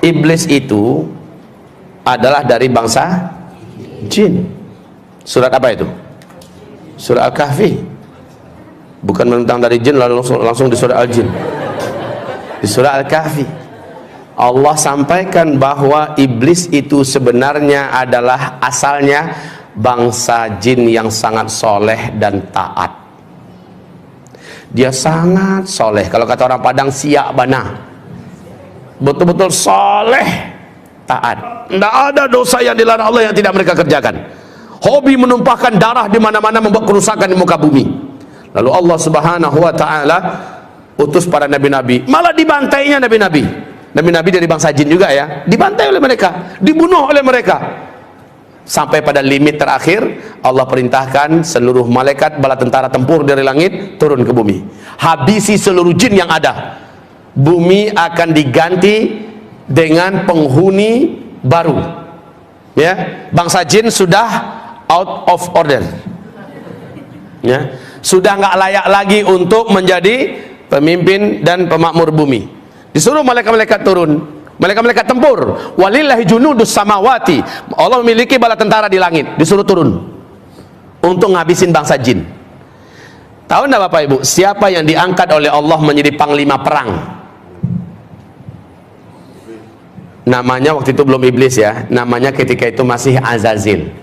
iblis itu adalah dari bangsa jin. Surat apa itu? Surat Al-Kahfi. Bukan mentang dari jin lalu langsung di surat Al-Jin. Di surat Al-Kahfi Allah sampaikan bahwa iblis itu sebenarnya adalah asalnya bangsa jin yang sangat soleh dan taat. Dia sangat soleh, kalau kata orang Padang siak bana, betul-betul soleh, taat. Tidak ada dosa yang dilarang Allah yang tidak mereka kerjakan. Hobi menumpahkan darah di mana-mana, membuat kerusakan di muka bumi. Lalu Allah Subhanahu wa taala utus para nabi-nabi, malah dibantainya nabi-nabi. Nabi-nabi dari bangsa jin juga ya, dibantai oleh mereka, dibunuh oleh mereka. Sampai pada limit terakhir Allah perintahkan seluruh malaikat bala tentara tempur dari langit turun ke bumi, habisi seluruh jin yang ada. Bumi akan diganti dengan penghuni baru, ya. Bangsa jin sudah out of order, ya, sudah nggak layak lagi untuk menjadi pemimpin dan pemakmur bumi. Disuruh malaikat-malaikat turun, malaikat-malaikat tempur. Walillahi junudus samawati, Allah memiliki bala tentara di langit, disuruh turun untuk ngabisin bangsa jin. Tahu enggak Bapak Ibu, siapa yang diangkat oleh Allah menjadi panglima perang? Namanya waktu itu belum iblis ya, namanya ketika itu masih Azazil.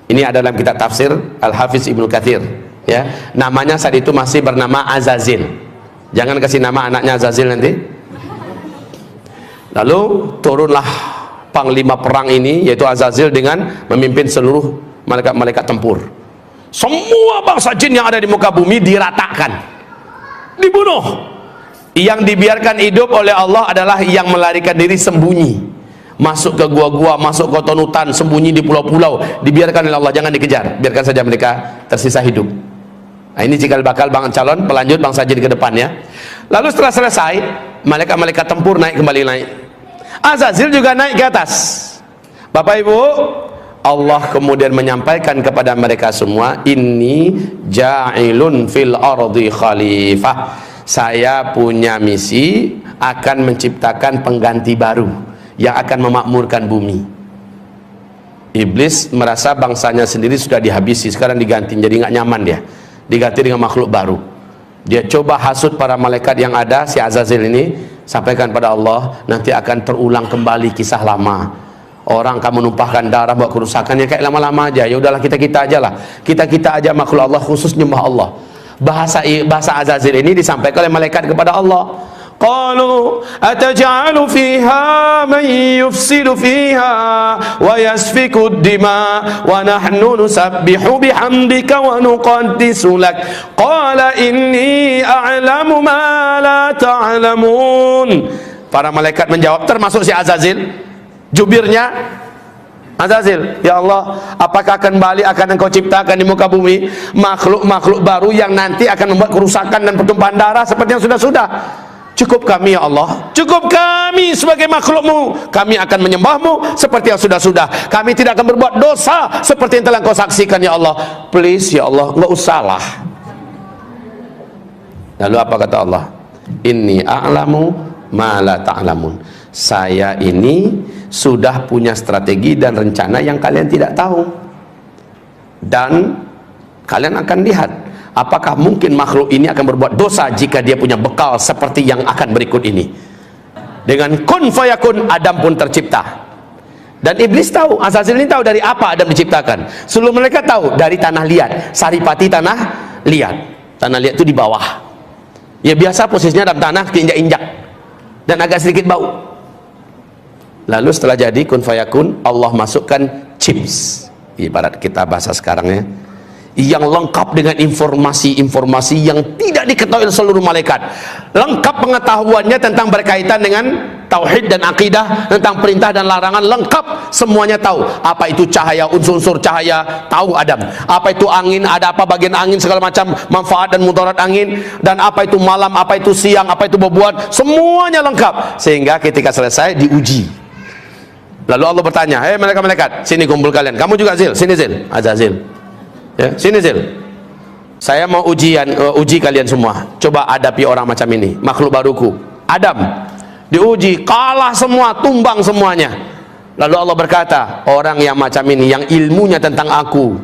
Ini ada dalam kitab tafsir Al-Hafiz Ibnu Katsir, ya. Namanya saat itu masih bernama Azazil. Jangan kasih nama anaknya Azazil nanti. Lalu turunlah panglima perang ini, yaitu Azazil, dengan memimpin seluruh malaikat-malaikat tempur. Semua bangsa jin yang ada di muka bumi diratakan, dibunuh. Yang dibiarkan hidup oleh Allah adalah yang melarikan diri sembunyi, masuk ke gua-gua, masuk ke hutan, sembunyi di pulau-pulau, dibiarkan oleh Allah, jangan dikejar, biarkan saja mereka tersisa hidup. Nah, ini cikal bakal calon pelanjut bangsa jin ke depan ya. Lalu setelah selesai, malaikat-malaikat tempur naik. Azazil juga naik ke atas. Bapak Ibu, Allah kemudian menyampaikan kepada mereka semua, inni ja'ilun fil ardi khalifah. Saya punya misi akan menciptakan pengganti baru yang akan memakmurkan bumi. Iblis merasa bangsanya sendiri sudah dihabisi, sekarang diganti, jadi nggak nyaman dia, diganti dengan makhluk baru. Dia coba hasut para malaikat yang ada, si Azazil ini, sampaikan pada Allah, nanti akan terulang kembali kisah lama. Orang kamu numpahkan darah buat kerusakannya kayak lama-lama aja. Ya udahlah, kita aja lah. Kita aja makhluk Allah, khusus nyembah Allah. Bahasa Azazil ini disampaikan oleh malaikat kepada Allah. Qalu ataj'alu fiha man yufsidu fiha wa yasfiku dima wa nahnu nusabbihu bihamdika wa nuqaddisu lak qala inni a'lamu ma la ta'lamun. Para malaikat menjawab, termasuk si Azazil, jubirnya Azazil, ya Allah, apakah kembali akan engkau ciptakan di muka bumi makhluk-makhluk baru yang nanti akan membuat kerusakan dan pertumpahan darah seperti yang sudah-sudah? Cukup kami ya Allah, cukup kami sebagai makhlukmu, kami akan menyembahmu seperti yang sudah-sudah, kami tidak akan berbuat dosa seperti yang telah kau saksikan ya Allah, please ya Allah, nggak usahlah. Lalu apa kata Allah? Inni a'lamu ma la ta'lamun. Saya ini sudah punya strategi dan rencana yang kalian tidak tahu, dan kalian akan lihat apakah mungkin makhluk ini akan berbuat dosa jika dia punya bekal seperti yang akan berikut ini. Dengan kun fayakun, Adam pun tercipta. Dan iblis tahu, Azazil ini tahu dari apa Adam diciptakan. Seluruh mereka tahu dari tanah liat, saripati tanah liat. Tanah liat itu di bawah. Ya biasa posisinya dalam tanah, keinjak-injak dan agak sedikit bau. Lalu setelah jadi kun fayakun, Allah masukkan chips, ibarat kita bahasa sekarangnya, yang lengkap dengan informasi-informasi yang tidak diketahui oleh seluruh malaikat. Lengkap pengetahuannya tentang berkaitan dengan tauhid dan akidah, tentang perintah dan larangan, lengkap semuanya tahu. Apa itu cahaya, unsur-unsur cahaya, tahu Adam. Apa itu angin, ada apa bagian angin, segala macam manfaat dan mudarat angin, dan apa itu malam, apa itu siang, apa itu bebuan, semuanya lengkap. Sehingga ketika selesai diuji. Lalu Allah bertanya, hei malaikat-malaikat, sini kumpul kalian. Kamu juga Zil, sini Zil, Azazil. Ya, sini Zil. Saya mau uji kalian semua. Coba hadapi orang macam ini, makhluk baruku. Adam, diuji, kalah semua, tumbang semuanya. Lalu Allah berkata, orang yang macam ini, yang ilmunya tentang aku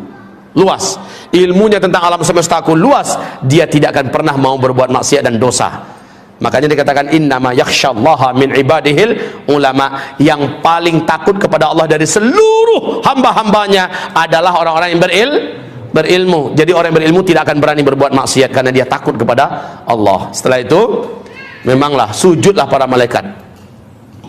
luas, ilmunya tentang alam semesta aku luas, dia tidak akan pernah mau berbuat maksiat dan dosa. Makanya dikatakan innama yakhsyallaha min ibadihil ulama, yang paling takut kepada Allah dari seluruh hamba-hambanya adalah orang-orang yang berilmu. Jadi orang yang berilmu tidak akan berani berbuat maksiat karena dia takut kepada Allah. Setelah itu memanglah sujudlah para malaikat,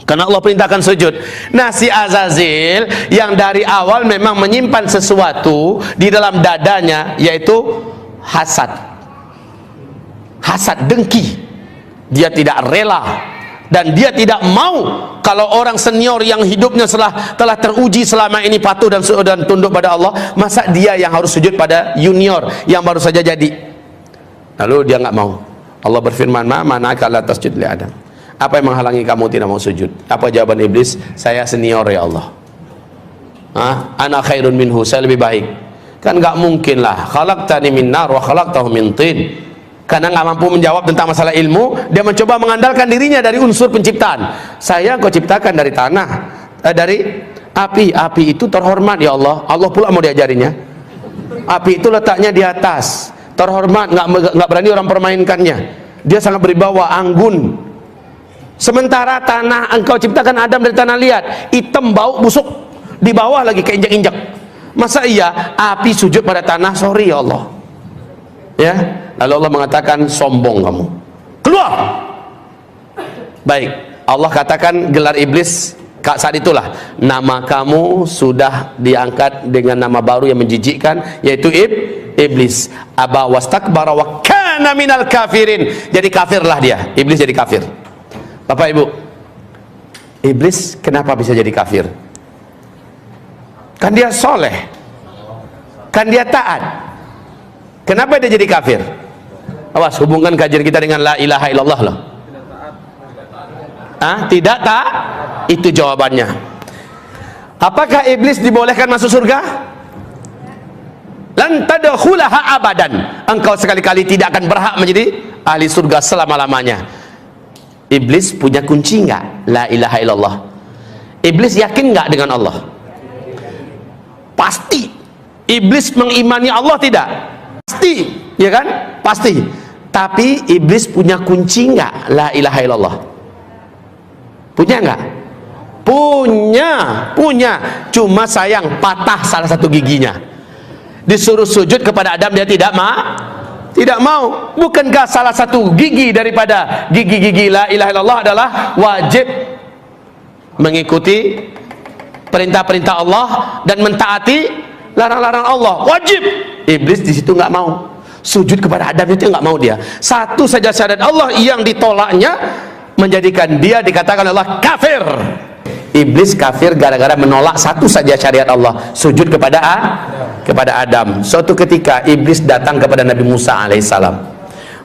karena Allah perintahkan sujud. Nah, si Azazil yang dari awal memang menyimpan sesuatu di dalam dadanya, yaitu hasad, dengki. Dia tidak rela dan dia tidak mau kalau orang senior yang hidupnya telah teruji selama ini patuh dan tunduk pada Allah, masa dia yang harus sujud pada junior yang baru saja jadi. Lalu dia nggak mau. Allah berfirman, ma mana'aka la tasjud li Adam. Apa yang menghalangi kamu tidak mau sujud? Apa jawaban iblis? Saya senior ya Allah. Ana khairun minhu, saya lebih baik. Kan nggak mungkin lah, khalaqtani min nar wa khalaqtahu min tin. Karena nggak mampu menjawab tentang masalah ilmu, dia mencoba mengandalkan dirinya dari unsur penciptaan. Saya kau ciptakan dari tanah, dari api. Api itu terhormat ya Allah. Allah pula mau diajarinya. Api itu letaknya di atas, terhormat, nggak berani orang permainkannya. Dia sangat berwibawa, anggun. Sementara tanah, engkau ciptakan Adam dari tanah liat, hitam, bau, busuk, di bawah lagi keinjak-injak. Masa iya api sujud pada tanah? Sorry ya Allah. Ya, lalu Allah mengatakan, sombong kamu, keluar. Baik, Allah katakan gelar iblis saat itulah, nama kamu sudah diangkat dengan nama baru yang menjijikkan, yaitu iblis. Aba wastakbara wa kana minal kafirin. Jadi kafirlah dia, iblis jadi kafir. Bapak Ibu, iblis kenapa bisa jadi kafir? Kan dia soleh, kan dia taat. Kenapa dia jadi kafir? Awas, hubungkan kajian kita dengan la ilaha illallah loh. Tidak tak? Itu jawabannya. Apakah iblis dibolehkan masuk surga? Lan tadkhulaha abadan. Engkau sekali-kali tidak akan berhak menjadi ahli surga selama-lamanya. Iblis punya kunci enggak? La ilaha illallah. Iblis yakin enggak dengan Allah? Pasti. Iblis mengimani Allah tidak? Pasti, ya kan? Pasti. Tapi iblis punya kunci enggak la ilaha illallah? Punya enggak? Punya. Cuma sayang patah salah satu giginya. Disuruh sujud kepada Adam, dia tidak mau. Bukankah salah satu gigi daripada gigi-gigi la ilaha illallah adalah wajib mengikuti perintah-perintah Allah dan mentaati larang-larang Allah? Wajib. Iblis di situ nggak mau. Sujud kepada Adam itu nggak mau dia. Satu saja syariat Allah yang ditolaknya menjadikan dia dikatakan Allah kafir. Iblis kafir gara-gara menolak satu saja syariat Allah, sujud kepada Adam. Suatu ketika iblis datang kepada Nabi Musa alaihissalam.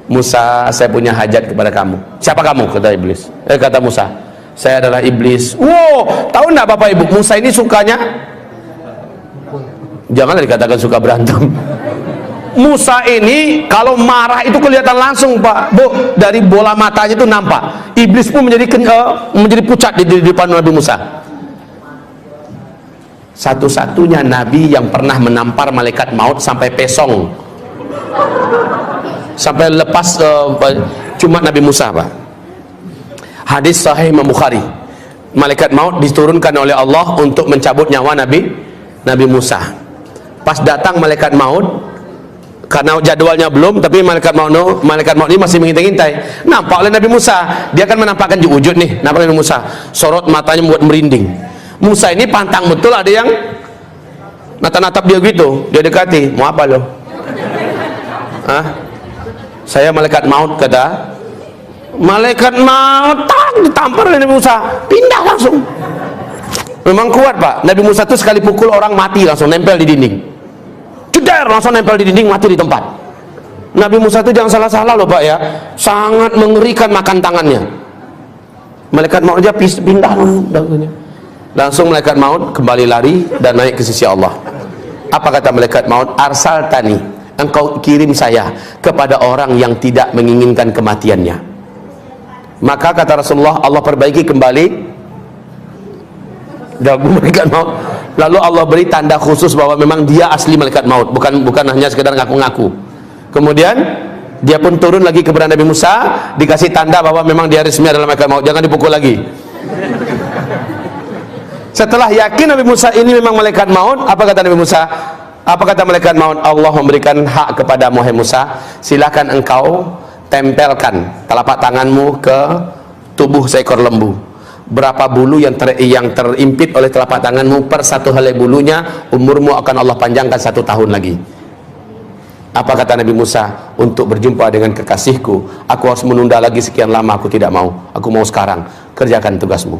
Musa, saya punya hajat kepada kamu. Siapa kamu? Kata iblis. Kata Musa, saya adalah iblis. Wow, tahu nggak Bapak Ibu, Musa ini sukanya, janganlah dikatakan suka berantem. Musa ini kalau marah itu kelihatan langsung Pak Bu, dari bola matanya itu nampak. Iblis pun menjadi pucat di depan Nabi Musa. Satu-satunya nabi yang pernah menampar malaikat maut sampai pesong, sampai lepas, cuma Nabi Musa Pak. Hadis sahih Imam Bukhari, malaikat maut diturunkan oleh Allah untuk mencabut nyawa Nabi Musa. Pas datang malaikat maut, karena jadwalnya belum, tapi malaikat maut ini masih mengintai-intai. Nampak oleh Nabi Musa, dia akan menampakkan wujud nih. Nampak Nabi Musa, sorot matanya membuat merinding. Musa ini pantang betul, ada yang natap-natap dia gitu, dia dekati. Mau apa lo? Saya malaikat maut, kata malaikat maut. Ditampar oleh Nabi Musa, pindah langsung. Memang kuat Pak. Nabi Musa itu sekali pukul orang mati langsung nempel di dinding. Ceder, langsung nempel di dinding, mati di tempat. Nabi Musa itu jangan salah-salah loh Pak ya, sangat mengerikan makan tangannya. Malaikat maut aja pindah langsung. Malaikat maut kembali lari dan naik ke sisi Allah. Apa kata malaikat maut? Arsal tani, engkau kirim saya kepada orang yang tidak menginginkan kematiannya. Maka kata Rasulullah, Allah perbaiki kembali dalam malaikat maut. Lalu Allah beri tanda khusus bahwa memang dia asli malaikat maut, bukan hanya sekedar ngaku-ngaku. Kemudian dia pun turun lagi kepada Nabi Musa, dikasih tanda bahwa memang dia resmi adalah malaikat maut, jangan dipukul lagi. Setelah yakin Nabi Musa ini memang malaikat maut, apa kata Nabi Musa? Apa kata malaikat maut? Allah memberikan hak kepada Musa, silakan engkau tempelkan telapak tanganmu ke tubuh seekor lembu. Berapa bulu yang terimpit oleh telapak tanganmu, per satu helai bulunya umurmu akan Allah panjangkan 1 tahun lagi. Apa kata Nabi Musa? Untuk berjumpa dengan kekasihku, aku harus menunda lagi sekian lama, aku tidak mau. Aku mau sekarang, kerjakan tugasmu.